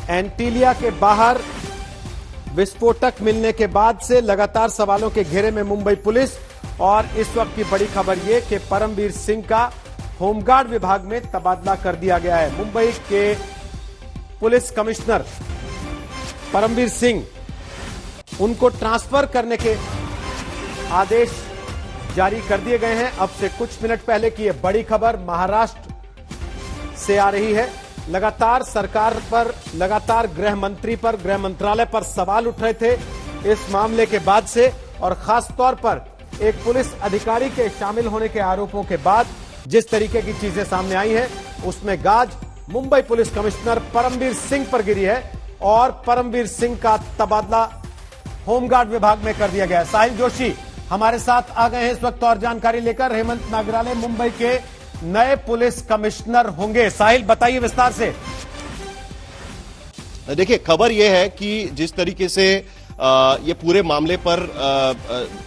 एंटीलिया के बाहर विस्फोटक मिलने के बाद से लगातार सवालों के घेरे में मुंबई पुलिस। और इस वक्त की बड़ी खबर यह कि परमवीर सिंह का होमगार्ड विभाग में तबादला कर दिया गया है। मुंबई के पुलिस कमिश्नर परमवीर सिंह, उनको ट्रांसफर करने के आदेश जारी कर दिए गए हैं। अब से कुछ मिनट पहले की यह बड़ी खबर महाराष्ट्र से आ रही है। लगातार सरकार पर, लगातार गृह मंत्री पर, गृह मंत्रालय पर सवाल उठ रहे थे इस मामले के बाद से, और खास तौर पर एक पुलिस अधिकारी के शामिल होने के आरोपों के बाद जिस तरीके की चीजें सामने आई हैं, उसमें गाज मुंबई पुलिस कमिश्नर परमवीर सिंह पर गिरी है और परमवीर सिंह का तबादला होमगार्ड विभाग में कर दिया गया है। साहिल जोशी हमारे साथ आ गए हैं इस वक्त और जानकारी लेकर। हेमंत नागराले मुंबई के नए पुलिस कमिश्नर होंगे। साहिल, बताइए विस्तार से। देखिए, खबर यह है कि जिस तरीके से ये पूरे मामले पर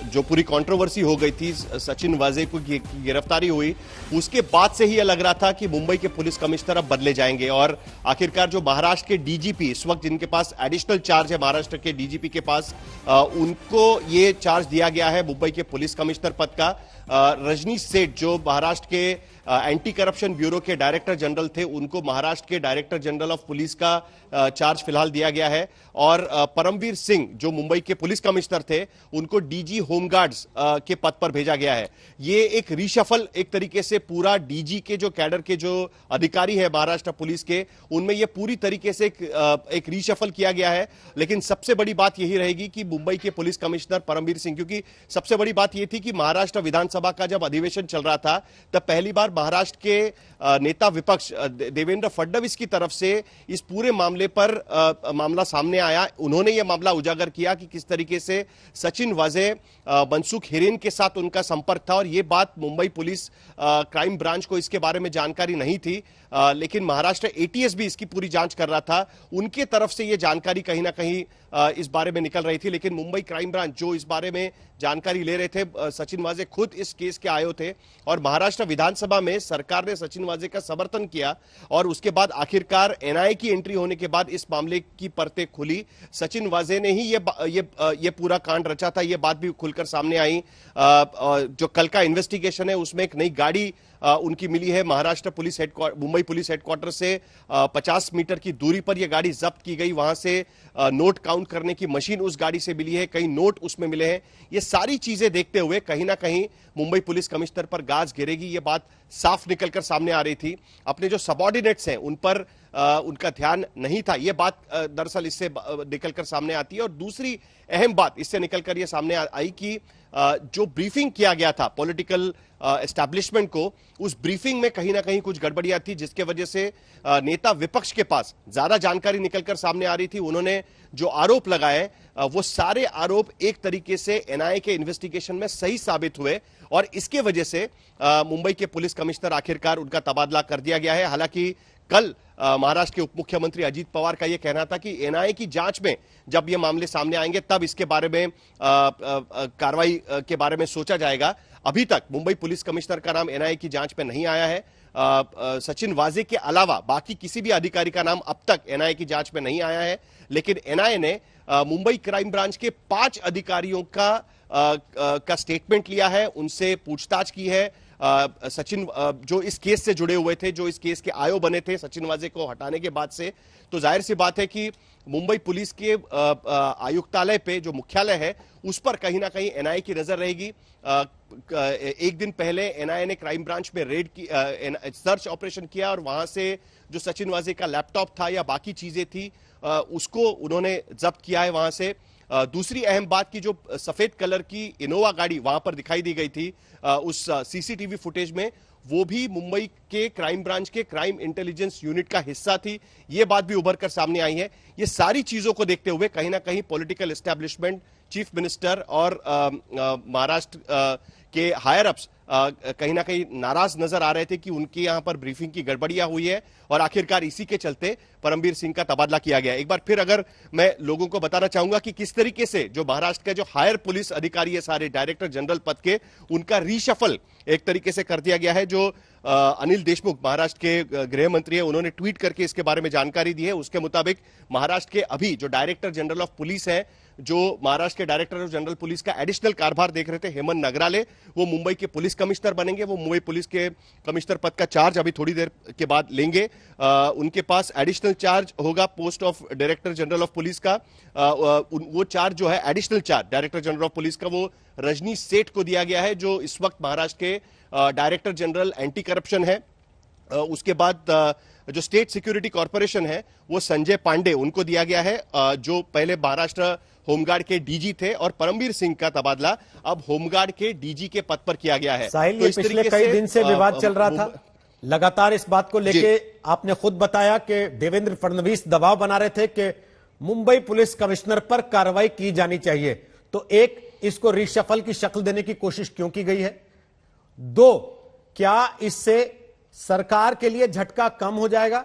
जो पूरी कंट्रोवर्सी हो गई थी, सचिन वाजे को की गिरफ्तारी हुई, उसके बाद से ही यह लग रहा था कि मुंबई के पुलिस कमिश्नर अब बदले जाएंगे। और आखिरकार जो महाराष्ट्र के डीजीपी इस वक्त, जिनके पास एडिशनल चार्ज है महाराष्ट्र के डीजीपी के पास, उनको ये चार्ज दिया गया है मुंबई के पुलिस कमिश्नर पद का। रजनीश सेठ जो महाराष्ट्र के एंटी करप्शन ब्यूरो के डायरेक्टर जनरल थे, उनको महाराष्ट्र के डायरेक्टर जनरल ऑफ पुलिस का चार्ज फिलहाल दिया गया है। और परमवीर सिंह जो मुंबई के पुलिस कमिश्नर थे, उनको डीजी होमगार्ड्स के पद पर भेजा गया है। ये एक रीशफल, एक तरीके से पूरा डीजी के जो कैडर के जो अधिकारी है महाराष्ट्र पुलिस के, उनमें ये पूरी तरीके से एक रीशफल किया गया है। लेकिन सबसे बड़ी बात यही रहेगी कि मुंबई के पुलिस कमिश्नर परमवीर सिंह, क्योंकि सबसे बड़ी बात यह थी कि महाराष्ट्र विधानसभा का जब अधिवेशन चल रहा था, तब पहली बार महाराष्ट्र के नेता विपक्ष देवेंद्र फडणवीस की तरफ से इस पूरे मामले पर मामला सामने आया। उन्होंने यह मामला उजागर किया कि किस तरीके से सचिन वाजे, मनसुख हिरेन के साथ उनका संपर्क था, और यह बात मुंबई पुलिस क्राइम ब्रांच को इसके बारे में जानकारी नहीं थी। लेकिन महाराष्ट्र एटीएस भी इसकी पूरी जांच कर रहा था, उनके तरफ से यह जानकारी कहीं ना कहीं इस बारे में निकल रही थी। लेकिन मुंबई क्राइम ब्रांच जो इस बारे में जानकारी ले रहे थे, सचिन वाजे खुद इस केस के आए थे, और महाराष्ट्र विधानसभा में सरकार ने सचिन वाजे का समर्थन किया। और उसके बाद आखिरकार एनआईए की एंट्री होने के बाद इस मामले की परतें खुली। सचिन वाजे ने ही ये पूरा कांड रचा था, ये बात भी खुलकर सामने आई। जो कल का इन्वेस्टिगेशन है, उसमें एक नई गाड़ी उनकी मिली है Maharashtra police Mumbai police headquarter से 50 मीटर की दूरी पर यह गाड़ी जब्त की गई। वहां से नोट काउंट करने की मशीन उस गाड़ी से मिली है, कई नोट उसमें मिले हैं। ये सारी चीजें देखते हुए कहीं ना कहीं मुंबई पुलिस कमिश्नर पर गाज गिरेगी, ये बात साफ निकलकर सामने आ रही थी। अपने जो सबऑर्डिनेट्स हैं उन पर उनका ध्यान नहीं था, यह बात दरअसल इससे निकलकर सामने आती है। और दूसरी अहम बात इससे निकलकर यह सामने आई कि जो ब्रीफिंग किया गया था पॉलिटिकल एस्टैब्लिशमेंट को, उस ब्रीफिंग में कहीं ना कहीं कुछ गड़बड़ियां थी, जिसके वजह से नेता विपक्ष के पास ज्यादा जानकारी निकलकर सामने आ रही थी। उन्होंने जो आरोप लगाए, वो सारे आरोप एक तरीके से एनआईए के इन्वेस्टिगेशन में सही साबित हुए, और इसके वजह से मुंबई के पुलिस कमिश्नर आखिरकार उनका तबादला कर दिया गया है। हालांकि कल महाराष्ट्र के उप मुख्यमंत्री अजीत पवार का यह कहना था कि एनआईए की जांच में जब ये मामले सामने आएंगे, तब इसके बारे में कार्रवाई के बारे में सोचा जाएगा। अभी तक मुंबई पुलिस कमिश्नर का नाम एनआईए की जांच में नहीं आया है। सचिन वाजे के अलावा बाकी किसी भी अधिकारी का नाम अब तक एनआईए की जांच में नहीं आया है। लेकिन एनआईए ने मुंबई क्राइम ब्रांच के 5 अधिकारियों का स्टेटमेंट लिया है, उनसे पूछताछ की है। सचिन जो इस केस से जुड़े हुए थे, जो इस केस के आयो बने थे सचिन वाजे को हटाने के बाद से, तो जाहिर सी बात है कि मुंबई पुलिस के आयुक्तालय पे जो मुख्यालय है, उस पर कहीं ना कहीं एनआईए की नजर रहेगी। एक दिन पहले एनआईए ने क्राइम ब्रांच में रेड की, सर्च ऑपरेशन किया, और वहां से जो सचिन वाजे का लैपटॉप था या बाकी चीजें थी, उसको उन्होंने जब्त किया है वहां से। दूसरी अहम बात की जो सफेद कलर की इनोवा गाड़ी वहां पर दिखाई दी गई थी उस सीसीटीवी फुटेज में, वो भी मुंबई के क्राइम ब्रांच के क्राइम इंटेलिजेंस यूनिट का हिस्सा थी, ये बात भी उभर कर सामने आई है। ये सारी चीजों को देखते हुए कहीं ना कहीं पॉलिटिकल एस्टैब्लिशमेंट, चीफ मिनिस्टर और महाराष्ट्र के हायर अप्स कहीं ना कहीं नाराज नजर आ रहे थे कि उनके यहां पर ब्रीफिंग की गड़बड़ियां हुई है, और आखिरकार इसी के चलते परमवीर सिंह का तबादला किया गया। एक बार फिर अगर मैं लोगों को बताना चाहूंगा कि किस तरीके से जो महाराष्ट्र के जो हायर पुलिस अधिकारी है, सारे डायरेक्टर जनरल पद के, उनका रीशफल एक तरीके से कर दिया गया है। जो अनिल देशमुख महाराष्ट्र के गृह मंत्री है, उन्होंने ट्वीट करके इसके बारे में जानकारी दी है। उसके मुताबिक महाराष्ट्र के अभी जो डायरेक्टर जनरल ऑफ पुलिस है, जो महाराष्ट्र के डायरेक्टर जनरल पुलिस का एडिशनल कार्यभार देख रहे थे, हेमंत नगराले, वो मुंबई के पुलिस कमिश्नर बनेंगे। वो मुंबई पुलिस के कमिश्नर पद का चार्ज अभी थोड़ी देर के बाद लेंगे। उनके पास एडिशनल चार्ज होगा post of director general of police का। वो चार्ज जो है additional charge director general of police का, वो रजनी सेठ को दिया गया है, जो इस वक्त महाराष्ट्र के डायरेक्टर जनरल एंटी करप्शन है। उसके बाद जो स्टेट सिक्योरिटी कॉर्पोरेशन है, वो संजय पांडे, उनको दिया गया है, जो पहले महाराष्ट्र होमगार्ड के डीजी थे, और परमबीर सिंह का तबादला अब होमगार्ड के डीजी के पद पर किया गया है। साहिल, तो पिछले कई दिन से विवाद चल रहा था लगातार इस बात को लेके। आपने खुद बताया कि देवेंद्र फडणवीस दबाव बना रहे थे कि मुंबई पुलिस कमिश्नर पर कार्रवाई की जानी चाहिए। तो एक, इसको रिशफल की शक्ल देने की कोशिश क्यों की गई है? दो, क्या इससे सरकार के लिए झटका कम हो जाएगा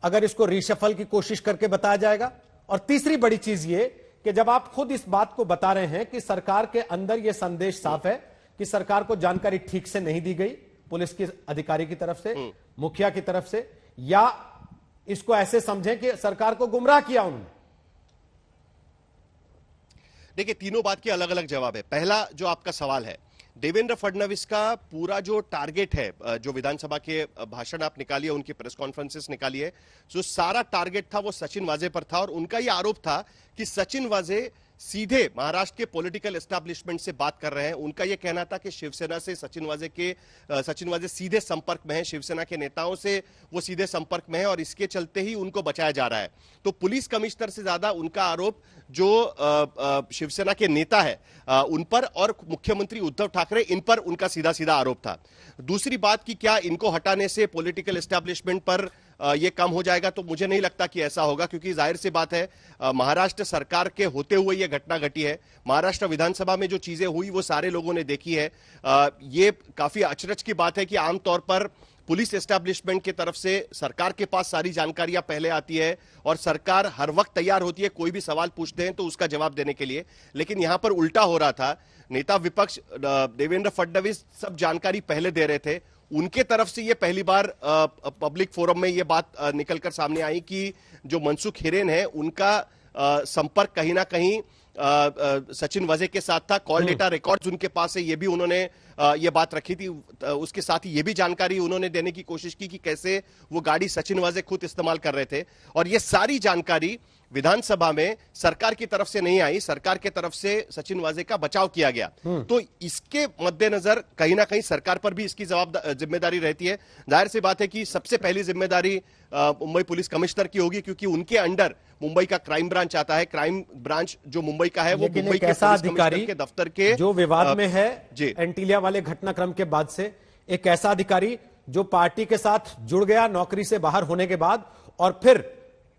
अगर इसको रिशफल की कोशिश करके बताया जाएगा? और तीसरी बड़ी चीज ये कि जब आप खुद इस बात को बता रहे हैं कि सरकार के अंदर यह संदेश साफ है कि सरकार को जानकारी ठीक से नहीं दी गई पुलिस के अधिकारी की तरफ से, मुखिया की तरफ से, या इसको ऐसे समझें कि सरकार को गुमराह किया उन्होंने? देखिए, तीनों बात के अलग अलग जवाब है। पहला जो आपका सवाल है, देवेंद्र फडणवीस का पूरा जो टारगेट है, जो विधानसभा के भाषण आप निकालिए, उनकी प्रेस कॉन्फ्रेंसेस निकालिए, जो सारा टारगेट था वो सचिन वाजे पर था। और उनका यह आरोप था कि सचिन वाजे सीधे महाराष्ट्र के पॉलिटिकल एस्टैब्लिशमेंट से बात कर रहे हैं। उनका यह कहना था कि शिवसेना से सचिन वाजे सीधे संपर्क में है, शिवसेना के नेताओं से वो सीधे संपर्क में है, और इसके चलते ही उनको बचाया जा रहा है। तो पुलिस कमिश्नर से ज्यादा उनका आरोप जो शिवसेना के नेता है उन पर, और मुख्यमंत्री उद्धव ठाकरे, इन पर उनका सीधा सीधा आरोप था। दूसरी बात कि क्या इनको हटाने से पॉलिटिकल एस्टैब्लिशमेंट पर ये कम हो जाएगा, तो मुझे नहीं लगता कि ऐसा होगा, क्योंकि जाहिर सी बात है महाराष्ट्र सरकार के होते हुए ये घटना घटी है। महाराष्ट्र विधानसभा में जो चीजें हुई वो सारे लोगों ने देखी है। ये काफी अचरज की बात है कि आमतौर पर पुलिस एस्टैब्लिशमेंट की तरफ से सरकार के पास सारी जानकारियां पहले आती है, और सरकार हर वक्त तैयार होती है कोई भी सवाल पूछते हैं तो उसका जवाब देने के लिए। लेकिन यहां पर उल्टा हो रहा था। नेता विपक्ष देवेंद्र फडणवीस सब जानकारी पहले दे रहे थे। उनके तरफ से ये पहली बार पब्लिक फोरम में ये बात निकलकर सामने आई कि जो मनसुख हिरेन है, उनका संपर्क कहीं ना कहीं सचिन वाजे के साथ था। कॉल डेटा रिकॉर्ड्स उनके पास है, ये भी उन्होंने ये बात रखी थी। उसके साथ ही ये भी जानकारी उन्होंने देने की कोशिश की कि कैसे वो गाड़ी सचिन वाजे खुद इस्तेमाल कर रहे थे। और ये सारी जानकारी विधानसभा में सरकार की तरफ से नहीं आई, सरकार की तरफ से सचिन वाजे का बचाव किया गया। तो इसके मद्देनजर कहीं ना कहीं सरकार पर भी इसकी जिम्मेदारी रहती है। जाहिर सी बात है कि सबसे पहली जिम्मेदारी मुंबई पुलिस कमिश्नर की होगी, क्योंकि उनके अंडर मुंबई का क्राइम ब्रांच आता है। क्राइम ब्रांच जो मुंबई का है वो मुंबई के पुलिस कमिश्नर के दफ्तर के जो विवाद में है एंटीलिया वाले घटनाक्रम के बाद से, एक ऐसा अधिकारी जो पार्टी के साथ जुड़ गया नौकरी से बाहर होने के बाद, और फिर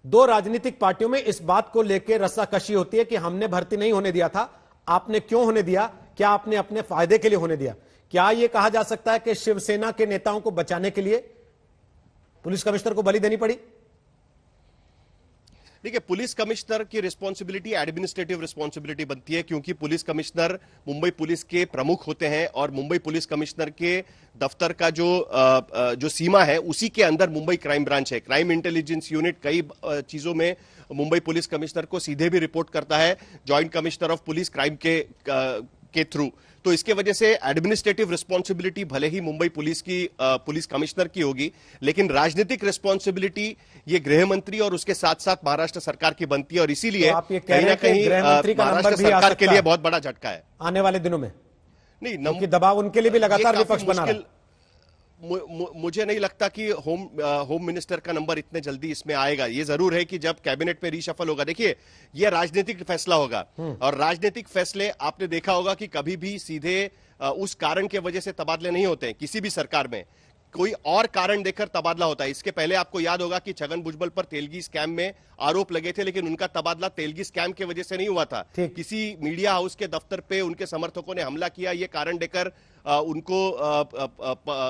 दो राजनीतिक पार्टियों में इस बात को लेकर रस्साकशी होती है कि हमने भर्ती नहीं होने दिया था, आपने क्यों होने दिया, क्या आपने अपने फायदे के लिए होने दिया? क्या यह कहा जा सकता है कि शिवसेना के नेताओं को बचाने के लिए पुलिस कमिश्नर को बलि देनी पड़ी? देखिए, पुलिस कमिश्नर की रिस्पॉन्सिबिलिटी एडमिनिस्ट्रेटिव रिस्पॉन्सिबिलिटी बनती है, क्योंकि पुलिस कमिश्नर मुंबई पुलिस के प्रमुख होते हैं, और मुंबई पुलिस कमिश्नर के दफ्तर का जो सीमा है उसी के अंदर मुंबई क्राइम ब्रांच है। क्राइम इंटेलिजेंस यूनिट कई चीजों में मुंबई पुलिस कमिश्नर को सीधे भी रिपोर्ट करता है, joint commissioner of police crime के थ्रू। तो इसके वजह से एडमिनिस्ट्रेटिव रिस्पॉन्सिबिलिटी भले ही मुंबई पुलिस की पुलिस कमिश्नर की होगी, लेकिन राजनीतिक रिस्पॉन्सिबिलिटी ये गृह मंत्री और उसके साथ साथ महाराष्ट्र सरकार की बनती है। और इसीलिए कहीं ना कहीं महाराष्ट्र सरकार के लिए बहुत बड़ा झटका है आने वाले दिनों में। नहीं, दबाव उनके लिए भी लगातार विपक्ष बना रहा है। मुझे नहीं लगता कि होम मिनिस्टर का नंबर इतने जल्दी इसमें आएगा। ये जरूर है कि जब कैबिनेट में रीशफल होगा, देखिए ये राजनीतिक फैसला होगा, और राजनीतिक फैसले आपने देखा होगा कि कभी भी सीधे उस कारण के वजह से तबादले नहीं होते हैं। किसी भी सरकार में कोई और कारण देकर तबादला होता है। इसके पहले आपको याद होगा कि छगन भुजबल पर तेलगी स्कैम में आरोप लगे थे, लेकिन उनका तबादला तेलगी स्कैम की वजह से नहीं हुआ था। किसी मीडिया हाउस के दफ्तर पे उनके समर्थकों ने हमला किया, ये कारण देकर उनको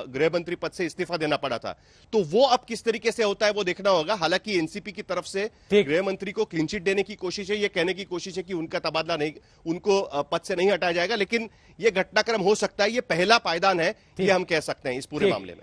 गृह मंत्री पद से इस्तीफा देना पड़ा था। तो वो अब किस तरीके से होता है वो देखना होगा। हालांकि एनसीपी की तरफ से गृह मंत्री को क्लीन चिट देने की कोशिश है, ये कहने की कोशिश है कि उनका तबादला नहीं, उनको पद से नहीं हटाया जाएगा। लेकिन ये घटनाक्रम हो सकता है, ये पहला पायदान है, ये हम कह सकते हैं इस पूरे मामले में।